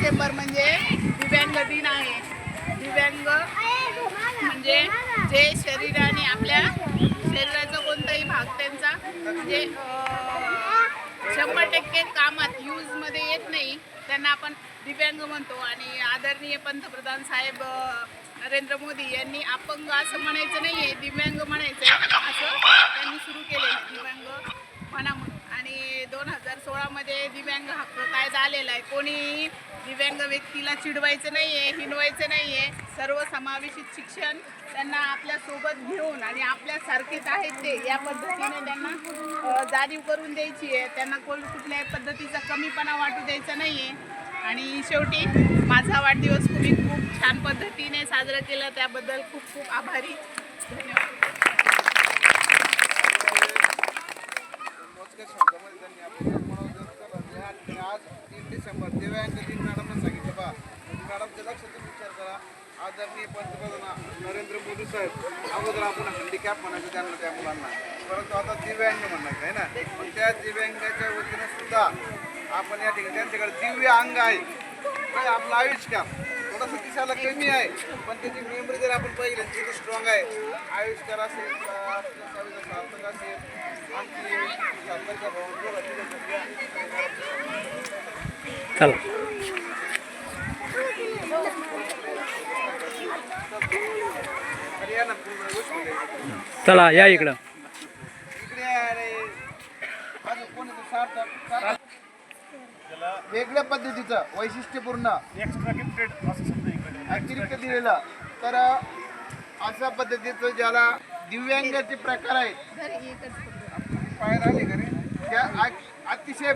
डिसेंबर म्हणजे दिव्यांग दिन आहे. दिव्यांग म्हणजे जे शरीराने आपल्या शरीराचा कोणताही भाग त्यांचा म्हणजे 100% कामात यूजमध्ये येत नाही त्यांना आपण दिव्यांग म्हणतो. आणि आदरणीय पंतप्रधान साहेब नरेंद्र मोदी यांनी अपंग असं म्हणायचं नाही आहे, दिव्यांग म्हणायचं आहे असं त्यांनी सुरू केलेलं दिव्यांग म्हणा म्हणून. आणि 2016मध्ये दिव्यांग हक्क कायदा आलेला आहे. कोणी दिव्यांग व्यक्तीला चिडवायचं नाही आहे, हिणवायचं नाही आहे. सर्वसमावेशित शिक्षण त्यांना आपल्यासोबत घेऊन आणि आपल्यासारखेच आहेत ते या पद्धतीने त्यांना जाणीव करून द्यायची आहे. त्यांना कुठल्याही पद्धतीचा कमीपणा वाटू द्यायचा नाही आहे. आणि शेवटी माझा वाढदिवस तुम्ही खूप छान पद्धतीने साजरा केला त्याबद्दल खूप खूप आभारी. धन्यवाद. आज 3 डिसेंबर दिव्यांग दिन मॅडमने सांगितलं बा मॅडमच्या लक्षातून विचार करा. आदरणीय पंतप्रधान नरेंद्र मोदी साहेब अगोदर आपण हँडिकॅप म्हणायचं त्यांना त्या मुलांना, परंतु आता दिव्यांग म्हणायचं आहे ना. पण त्या दिव्यांगाच्या वतीनं सुद्धा आपण या ठिकाणी त्यांच्याकडे दिव्य अंग आहे. काय आपलं आयुष्यकार थोडंसं दिसायला कमी आहे पण त्याची मेमरी जर आपण पाहिली तिथे स्ट्रॉंग आहे. आयुष्यकार असेल सार्थक असेल आणखी सातारचा भाऊ चला चला या इकडं. वेगळ्या पद्धतीचं वैशिष्ट्यपूर्ण अतिरिक्त दिलेलं तर अशा पद्धतीचं ज्याला दिव्यांगाचे प्रकार आहेत पाय राहिले का रे त्या अतिशय